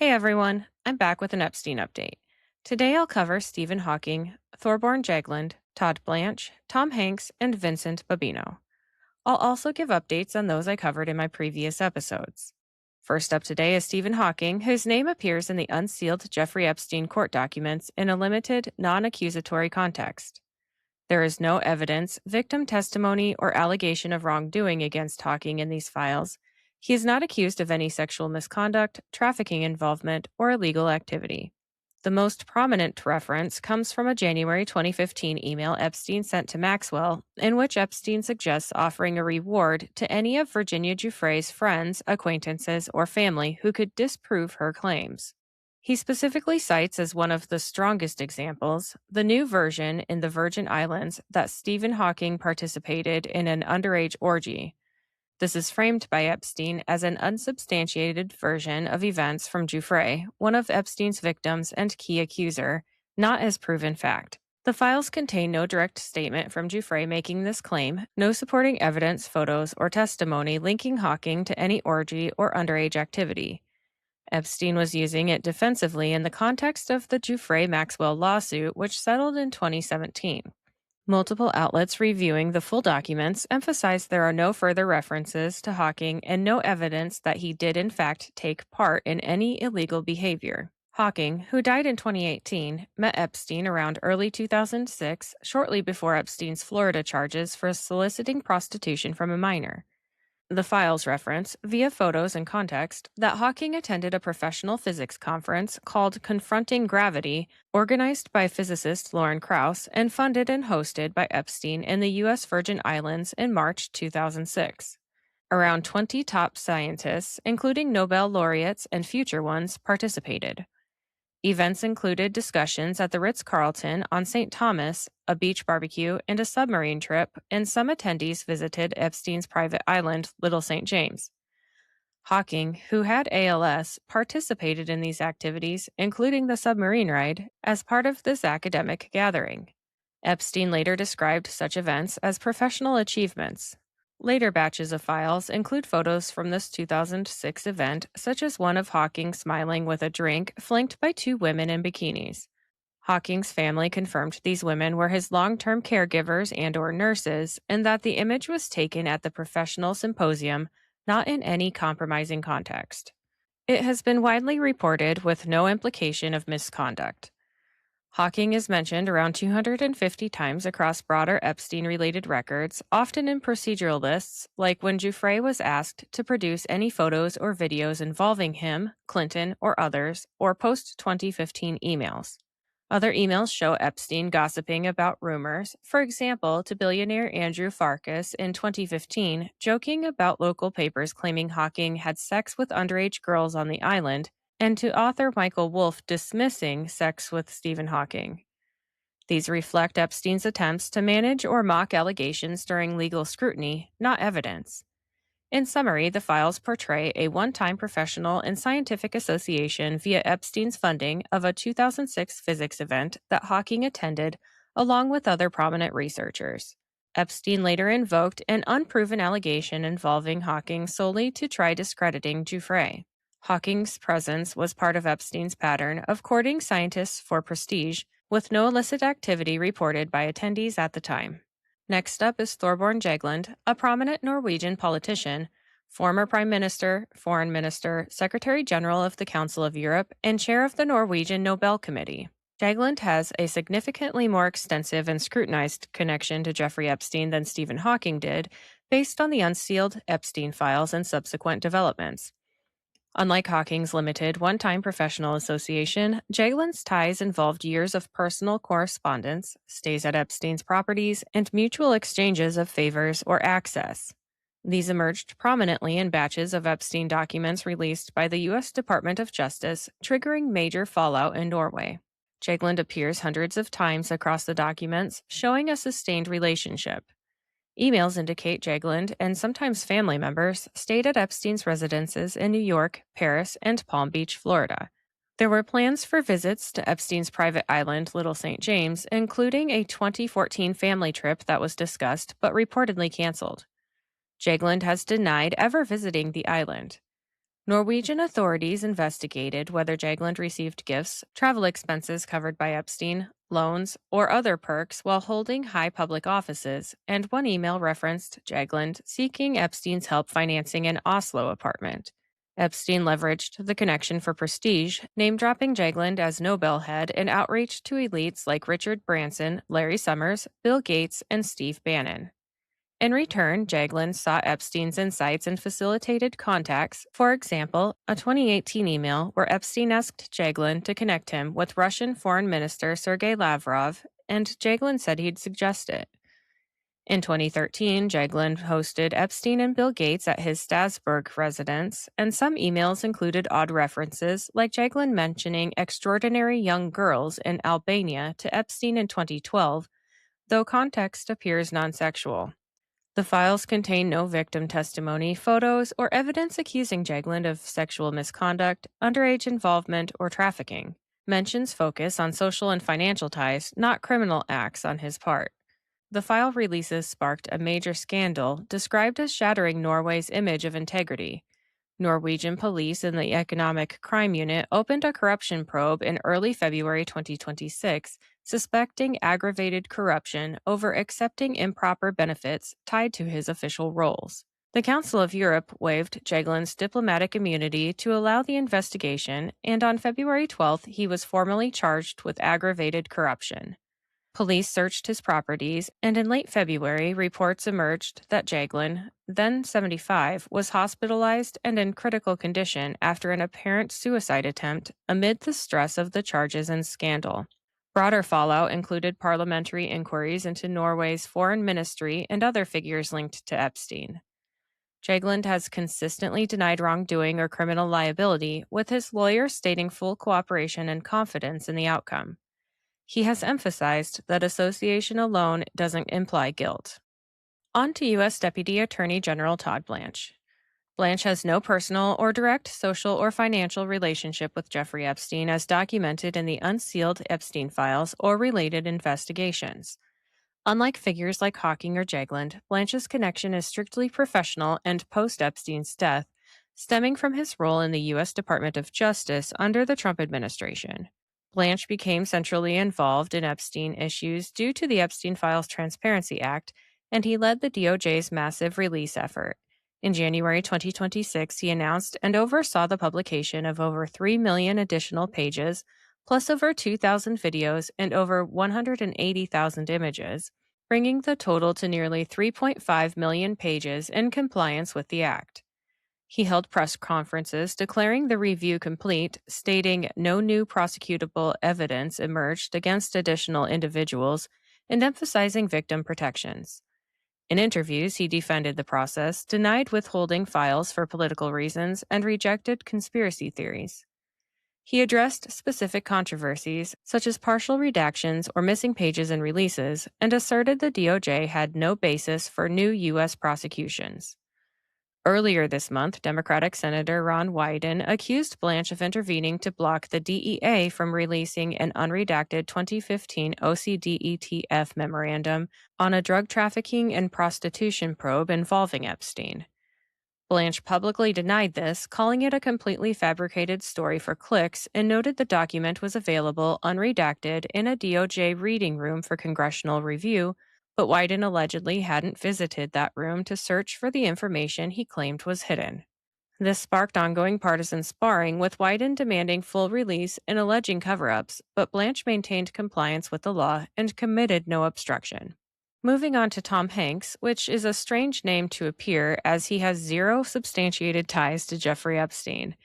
Hey everyone, I'm back with an Epstein update. Today I'll cover Stephen Hawking, Thorborne Jagland, Todd Blanche, Tom Hanks, and Vincent Babino. I'll also give updates on those I covered in my previous episodes. First up today is Stephen Hawking, whose name appears in the unsealed Jeffrey Epstein court documents in a limited, non accusatory context. There is no evidence, victim testimony, or allegation of wrongdoing against Hawking in these files. He is not accused of any sexual misconduct, trafficking involvement, or illegal activity. The most prominent reference comes from a January 2015 email Epstein sent to Maxwell, in which Epstein suggests offering a reward to any of Virginia Giuffre's friends, acquaintances, or family who could disprove her claims. He specifically cites as one of the strongest examples the new version in the Virgin Islands that Stephen Hawking participated in an underage orgy. This is framed by Epstein as an unsubstantiated version of events from Giuffre, one of Epstein's victims and key accuser, not as proven fact. The files contain no direct statement from Giuffre making this claim, no supporting evidence, photos, or testimony linking Hawking to any orgy or underage activity. Epstein was using it defensively in the context of the Giuffre-Maxwell lawsuit, which settled in 2017. Multiple outlets reviewing the full documents emphasize there are no further references to Hawking and no evidence that he did in fact take part in any illegal behavior. Hawking, who died in 2018, met Epstein around early 2006, shortly before Epstein's Florida charges for soliciting prostitution from a minor. The files reference, via photos and context, that Hawking attended a professional physics conference called Confronting Gravity, organized by physicist Lauren Krauss and funded and hosted by Epstein in the U.S. Virgin Islands in March 2006. Around 20 top scientists, including Nobel laureates and future ones, participated. Events included discussions at the Ritz-Carlton on St. Thomas, a beach barbecue, and a submarine trip, and some attendees visited Epstein's private island, Little St. James. Hawking, who had ALS, participated in these activities, including the submarine ride, as part of this academic gathering. Epstein later described such events as professional achievements. Later batches of files include photos from this 2006 event, such as one of Hawking smiling with a drink flanked by two women in bikinis. Hawking's family confirmed these women were his long-term caregivers and/or nurses, and that the image was taken at the professional symposium, not in any compromising context. It has been widely reported with no implication of misconduct. Hawking is mentioned around 250 times across broader Epstein-related records, often in procedural lists, like when Giuffre was asked to produce any photos or videos involving him, Clinton, or others, or post-2015 emails. Other emails show Epstein gossiping about rumors, for example, to billionaire Andrew Farkas in 2015, joking about local papers claiming Hawking had sex with underage girls on the island, and to author Michael Wolff dismissing sex with Stephen Hawking. These reflect Epstein's attempts to manage or mock allegations during legal scrutiny, not evidence. In summary, the files portray a one-time professional and scientific association via Epstein's funding of a 2006 physics event that Hawking attended along with other prominent researchers. Epstein later invoked an unproven allegation involving Hawking solely to try discrediting Giuffre. Hawking's presence was part of Epstein's pattern of courting scientists for prestige, with no illicit activity reported by attendees at the time. Next up is Thorborne Jagland, a prominent Norwegian politician, former Prime Minister, Foreign Minister, Secretary General of the Council of Europe, and chair of the Norwegian Nobel Committee. Jagland has a significantly more extensive and scrutinized connection to Jeffrey Epstein than Stephen Hawking did, based on the unsealed Epstein files and subsequent developments. Unlike Hawking's limited one-time professional association, Jagland's ties involved years of personal correspondence, stays at Epstein's properties, and mutual exchanges of favors or access. These emerged prominently in batches of Epstein documents released by the U.S. Department of Justice, triggering major fallout in Norway. Jagland appears hundreds of times across the documents, showing a sustained relationship. Emails indicate Jagland and sometimes family members stayed at Epstein's residences in New York, Paris, and Palm Beach, Florida. There were plans for visits to Epstein's private island, Little St. James, including a 2014 family trip that was discussed but reportedly canceled. Jagland has denied ever visiting the island. Norwegian authorities investigated whether Jagland received gifts, travel expenses covered by Epstein, loans, or other perks while holding high public offices, and one email referenced Jagland seeking Epstein's help financing an Oslo apartment. Epstein leveraged the connection for prestige, name-dropping Jagland as Nobel head and outreach to elites like Richard Branson, Larry Summers, Bill Gates, and Steve Bannon. In return, Jagland sought Epstein's insights and facilitated contacts. For example, a 2018 email where Epstein asked Jagland to connect him with Russian Foreign Minister Sergei Lavrov, and Jagland said he'd suggest it. In 2013, Jagland hosted Epstein and Bill Gates at his Strasbourg residence, and some emails included odd references, like Jagland mentioning extraordinary young girls in Albania to Epstein in 2012, though context appears non-sexual. The files contain no victim testimony, photos, or evidence accusing Jagland of sexual misconduct, underage involvement, or trafficking. Mentions focus on social and financial ties, not criminal acts on his part. The file releases sparked a major scandal described as shattering Norway's image of integrity. Norwegian police in the Economic Crime Unit opened a corruption probe in early February 2026, suspecting aggravated corruption over accepting improper benefits tied to his official roles. The Council of Europe waived Jagland's diplomatic immunity to allow the investigation, and on February 12th, he was formally charged with aggravated corruption. Police searched his properties, and in late February, reports emerged that Jagland, then 75, was hospitalized and in critical condition after an apparent suicide attempt amid the stress of the charges and scandal. Broader fallout included parliamentary inquiries into Norway's foreign ministry and other figures linked to Epstein. Jagland has consistently denied wrongdoing or criminal liability, with his lawyers stating full cooperation and confidence in the outcome. He has emphasized that association alone doesn't imply guilt. On to U.S. Deputy Attorney General Todd Blanche. Blanche has no personal or direct social or financial relationship with Jeffrey Epstein as documented in the unsealed Epstein files or related investigations. Unlike figures like Hawking or Jagland, Blanche's connection is strictly professional and post-Epstein's death, stemming from his role in the U.S. Department of Justice under the Trump administration. Blanche became centrally involved in Epstein issues due to the Epstein Files Transparency Act, and he led the DOJ's massive release effort. In January 2026, he announced and oversaw the publication of over 3 million additional pages, plus over 2,000 videos and over 180,000 images, bringing the total to nearly 3.5 million pages in compliance with the Act. He held press conferences declaring the review complete, stating no new prosecutable evidence emerged against additional individuals, and emphasizing victim protections. In interviews, he defended the process, denied withholding files for political reasons, and rejected conspiracy theories. He addressed specific controversies, such as partial redactions or missing pages in releases, and asserted the DOJ had no basis for new U.S. prosecutions. Earlier this month, Democratic Senator Ron Wyden accused Blanche of intervening to block the DEA from releasing an unredacted 2015 OCDETF memorandum on a drug trafficking and prostitution probe involving Epstein. Blanche publicly denied this, calling it a completely fabricated story for clicks, and noted the document was available unredacted in a DOJ reading room for congressional review, but Wyden allegedly hadn't visited that room to search for the information he claimed was hidden. This sparked ongoing partisan sparring, with Wyden demanding full release and alleging cover-ups, but Blanche maintained compliance with the law and committed no obstruction. Moving on to Tom Hanks, which is a strange name to appear as he has zero substantiated ties to Jeffrey Epstein.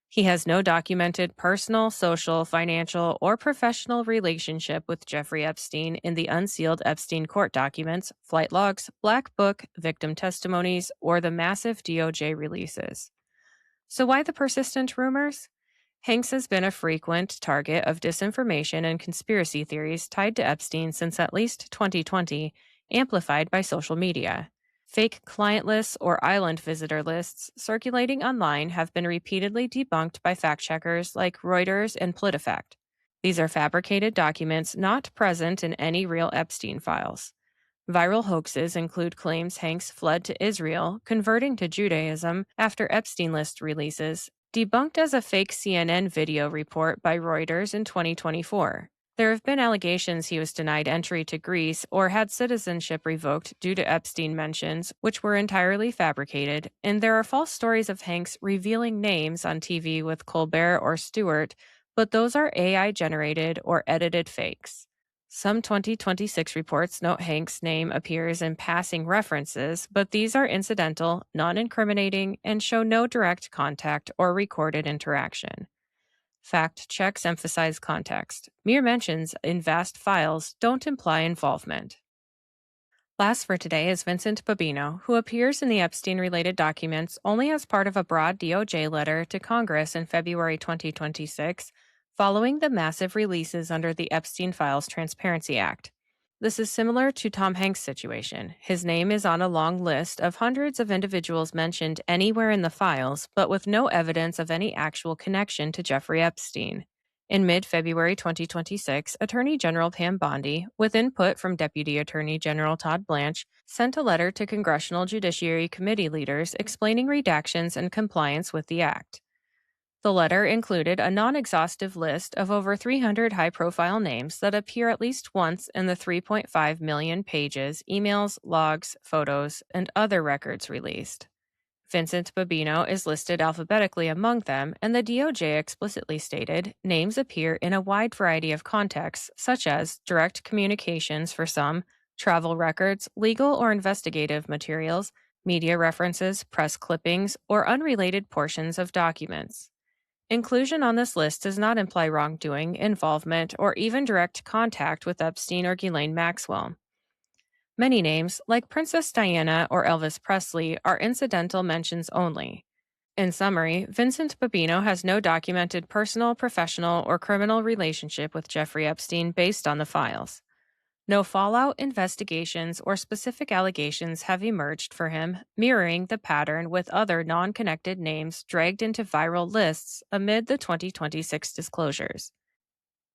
He has no documented personal, social, financial, or professional relationship with Jeffrey Epstein in the unsealed Epstein court documents, flight logs, Black Book, victim testimonies, or the massive DOJ releases. So why the persistent rumors? Hanks has been a frequent target of disinformation and conspiracy theories tied to Epstein since at least 2020, amplified by social media. Fake client lists or island visitor lists circulating online have been repeatedly debunked by fact-checkers like Reuters and PolitiFact. These are fabricated documents not present in any real Epstein files. Viral hoaxes include claims Hanks fled to Israel, converting to Judaism after Epstein list releases, debunked as a fake CNN video report by Reuters in 2024. There have been allegations he was denied entry to Greece or had citizenship revoked due to Epstein mentions, which were entirely fabricated, and there are false stories of Hanks revealing names on TV with Colbert or Stewart, but those are AI-generated or edited fakes. Some 2026 reports note Hanks' name appears in passing references, but these are incidental, non-incriminating, and show no direct contact or recorded interaction. Fact checks emphasize context. Mere mentions in vast files don't imply involvement. Last for today is Vincent Babino, who appears in the Epstein-related documents only as part of a broad DOJ letter to Congress in February 2026, following the massive releases under the Epstein Files Transparency Act. This is similar to Tom Hanks' situation. His name is on a long list of hundreds of individuals mentioned anywhere in the files, but with no evidence of any actual connection to Jeffrey Epstein. In mid-February 2026, Attorney General Pam Bondi, with input from Deputy Attorney General Todd Blanche, sent a letter to Congressional Judiciary Committee leaders explaining redactions and compliance with the act. The letter included a non-exhaustive list of over 300 high-profile names that appear at least once in the 3.5 million pages, emails, logs, photos, and other records released. Vincent Babino is listed alphabetically among them, and the DOJ explicitly stated names appear in a wide variety of contexts, such as direct communications for some, travel records, legal or investigative materials, media references, press clippings, or unrelated portions of documents. Inclusion on this list does not imply wrongdoing, involvement, or even direct contact with Epstein or Ghislaine Maxwell. Many names, like Princess Diana or Elvis Presley, are incidental mentions only. In summary, Vincent Babino has no documented personal, professional, or criminal relationship with Jeffrey Epstein based on the files. No fallout, investigations, or specific allegations have emerged for him, mirroring the pattern with other non-connected names dragged into viral lists amid the 2026 disclosures.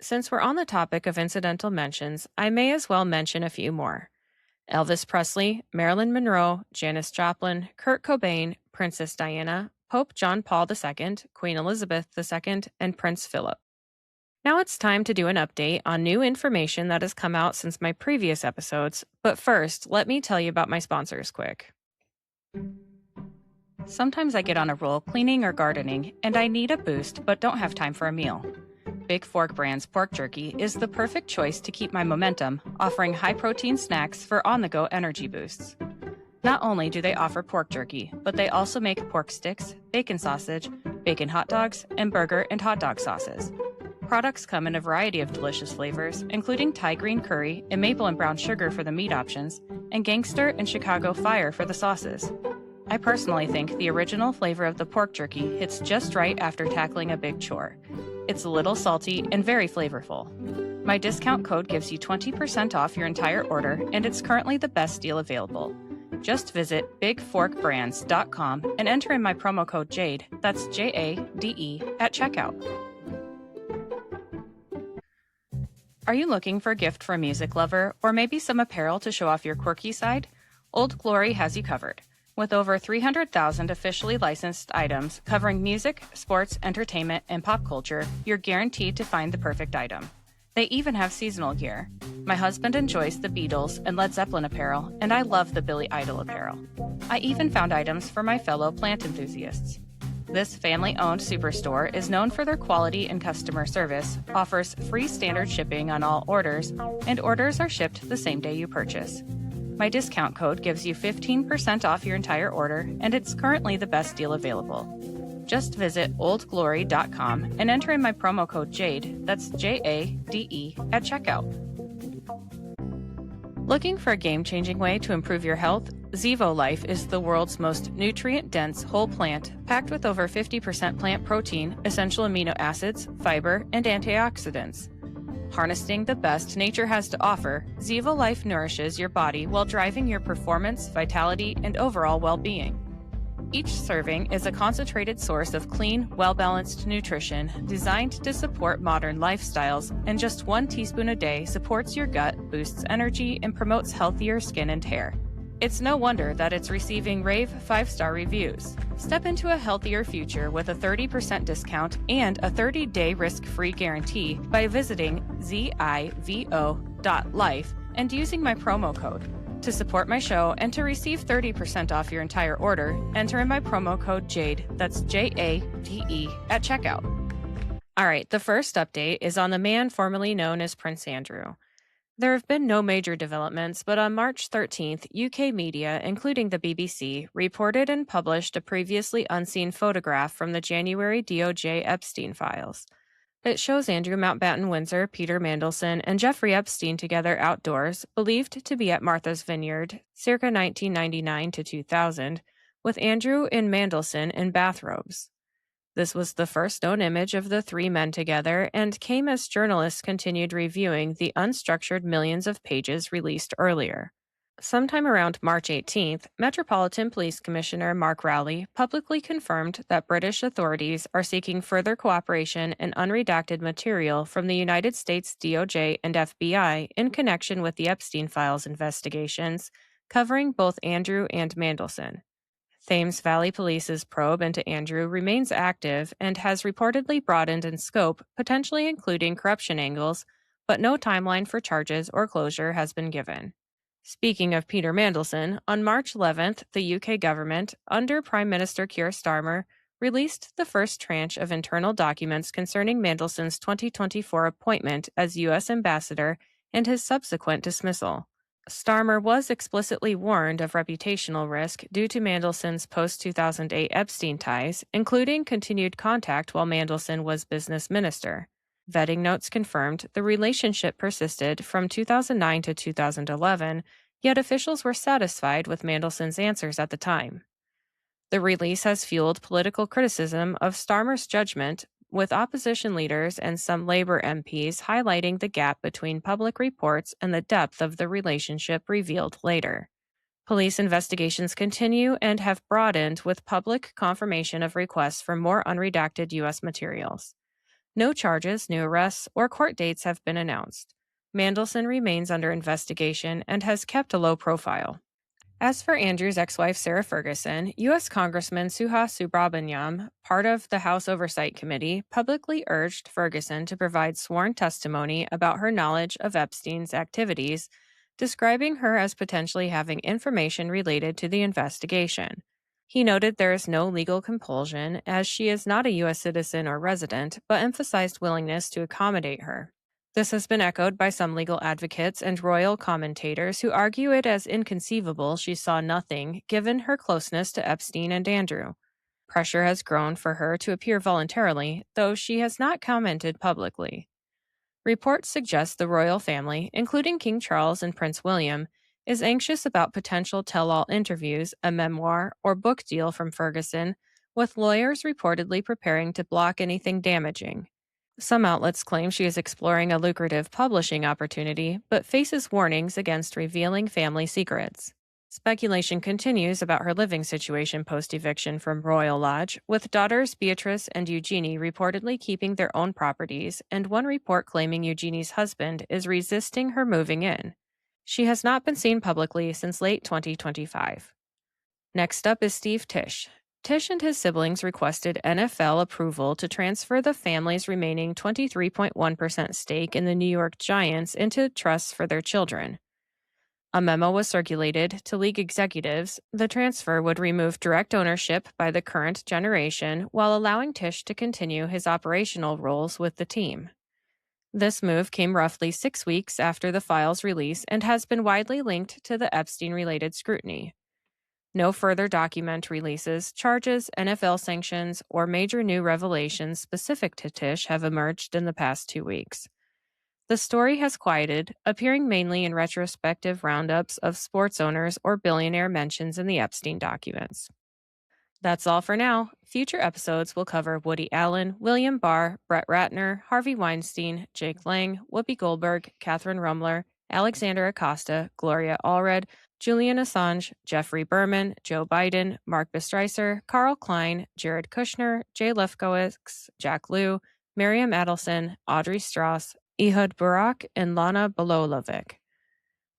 Since we're on the topic of incidental mentions, I may as well mention a few more. Elvis Presley, Marilyn Monroe, Janis Joplin, Kurt Cobain, Princess Diana, Pope John Paul II, Queen Elizabeth II, and Prince Philip. Now it's time to do an update on new information that has come out since my previous episodes, but first, let me tell you about my sponsors quick. Sometimes I get on a roll cleaning or gardening, and I need a boost but don't have time for a meal. Big Fork Brand's pork jerky is the perfect choice to keep my momentum, offering high-protein snacks for on-the-go energy boosts. Not only do they offer pork jerky, but they also make pork sticks, bacon sausage, bacon hot dogs, and burger and hot dog sauces. Products come in a variety of delicious flavors, including Thai green curry and maple and brown sugar for the meat options, and gangster and Chicago fire for the sauces. I personally think the original flavor of the pork jerky hits just right after tackling a big chore. It's a little salty and very flavorful. My discount code gives you 20% off your entire order, and it's currently the best deal available. Just visit bigforkbrands.com and enter in my promo code JADE, that's J-A-D-E, at checkout. Are you looking for a gift for a music lover, or maybe some apparel to show off your quirky side? Old Glory has you covered. With over 300,000 officially licensed items covering music, sports, entertainment, and pop culture, you're guaranteed to find the perfect item. They even have seasonal gear. My husband enjoys the Beatles and Led Zeppelin apparel, and I love the Billy Idol apparel. I even found items for my fellow plant enthusiasts. This family-owned superstore is known for their quality and customer service, offers free standard shipping on all orders, and orders are shipped the same day you purchase. My discount code gives you 15% off your entire order, and it's currently the best deal available. Just visit oldglory.com and enter in my promo code JADE, that's J-A-D-E, at checkout. Looking for a game-changing way to improve your health? Zevo Life is the world's most nutrient-dense whole plant, packed with over 50% plant protein, essential amino acids, fiber, and antioxidants. Harnessing the best nature has to offer, Zevo Life nourishes your body while driving your performance, vitality, and overall well-being. Each serving is a concentrated source of clean, well-balanced nutrition designed to support modern lifestyles, and just 1 teaspoon a day supports your gut, boosts energy, and promotes healthier skin and hair. It's no wonder that it's receiving rave 5-star reviews. Step into a healthier future with a 30% discount and a 30-day risk-free guarantee by visiting zivo.life and using my promo code. To support my show and to receive 30% off your entire order, enter in my promo code JADE, that's JADE, at checkout. All right, the first update is on the man formerly known as Prince Andrew. There have been no major developments, but on March 13th, UK media, including the BBC, reported and published a previously unseen photograph from the January DOJ Epstein files. It shows Andrew Mountbatten Windsor, Peter Mandelson, and Jeffrey Epstein together outdoors, believed to be at Martha's Vineyard, circa 1999 to 2000, with Andrew and Mandelson in bathrobes. This was the first known image of the 3 men together and came as journalists continued reviewing the unstructured millions of pages released earlier. Sometime around March 18th, Metropolitan Police Commissioner Mark Rowley publicly confirmed that British authorities are seeking further cooperation and unredacted material from the United States DOJ and FBI in connection with the Epstein files investigations, covering both Andrew and Mandelson. Thames Valley Police's probe into Andrew remains active and has reportedly broadened in scope, potentially including corruption angles, but no timeline for charges or closure has been given. Speaking of Peter Mandelson, on March 11th, the UK government, under Prime Minister Keir Starmer, released the first tranche of internal documents concerning Mandelson's 2024 appointment as U.S. ambassador and his subsequent dismissal. Starmer was explicitly warned of reputational risk due to Mandelson's post-2008 Epstein ties, including continued contact while Mandelson was business minister. Vetting notes confirmed the relationship persisted from 2009 to 2011, yet officials were satisfied with Mandelson's answers at the time. The release has fueled political criticism of Starmer's judgment, with opposition leaders and some Labour MPs highlighting the gap between public reports and the depth of the relationship revealed later. Police investigations continue and have broadened with public confirmation of requests for more unredacted U.S. materials. No charges, new arrests, or court dates have been announced. Mandelson remains under investigation and has kept a low profile. As for Andrew's ex-wife Sarah Ferguson, U.S. Congressman Suha Subramanyam, part of the House Oversight Committee, publicly urged Ferguson to provide sworn testimony about her knowledge of Epstein's activities, describing her as potentially having information related to the investigation. He noted there is no legal compulsion, as she is not a U.S. citizen or resident, but emphasized willingness to accommodate her. This has been echoed by some legal advocates and royal commentators who argue it as inconceivable she saw nothing, given her closeness to Epstein and Andrew. Pressure has grown for her to appear voluntarily, though she has not commented publicly. Reports suggest the royal family, including King Charles and Prince William, is anxious about potential tell-all interviews, a memoir, or book deal from Ferguson, with lawyers reportedly preparing to block anything damaging. Some outlets claim she is exploring a lucrative publishing opportunity, but faces warnings against revealing family secrets. Speculation continues about her living situation post-eviction from Royal Lodge, with daughters Beatrice and Eugenie reportedly keeping their own properties, and one report claiming Eugenie's husband is resisting her moving in. She has not been seen publicly since late 2025. Next up is Steve Tisch. Tisch and his siblings requested NFL approval to transfer the family's remaining 23.1% stake in the New York Giants into trusts for their children. A memo was circulated to league executives. The transfer would remove direct ownership by the current generation while allowing Tisch to continue his operational roles with the team. This move came roughly 6 weeks after the file's release and has been widely linked to the Epstein-related scrutiny. No further document releases, charges, NFL sanctions, or major new revelations specific to Tisch have emerged in the past 2 weeks. The story has quieted, appearing mainly in retrospective roundups of sports owners or billionaire mentions in the Epstein documents. That's all for now. Future episodes will cover Woody Allen, William Barr, Brett Ratner, Harvey Weinstein, Jake Lang, Whoopi Goldberg, Catherine Rumler, Alexander Acosta, Gloria Allred, Julian Assange, Jeffrey Berman, Joe Biden, Mark Bestreiser, Carl Klein, Jared Kushner, Jay Lefkowitz, Jack Lew, Miriam Adelson, Audrey Strauss, Ehud Barak, and Lana Bololovic.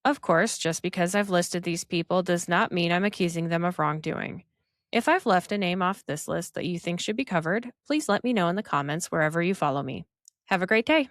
Of course, just because I've listed these people does not mean I'm accusing them of wrongdoing. If I've left a name off this list that you think should be covered, please let me know in the comments wherever you follow me. Have a great day.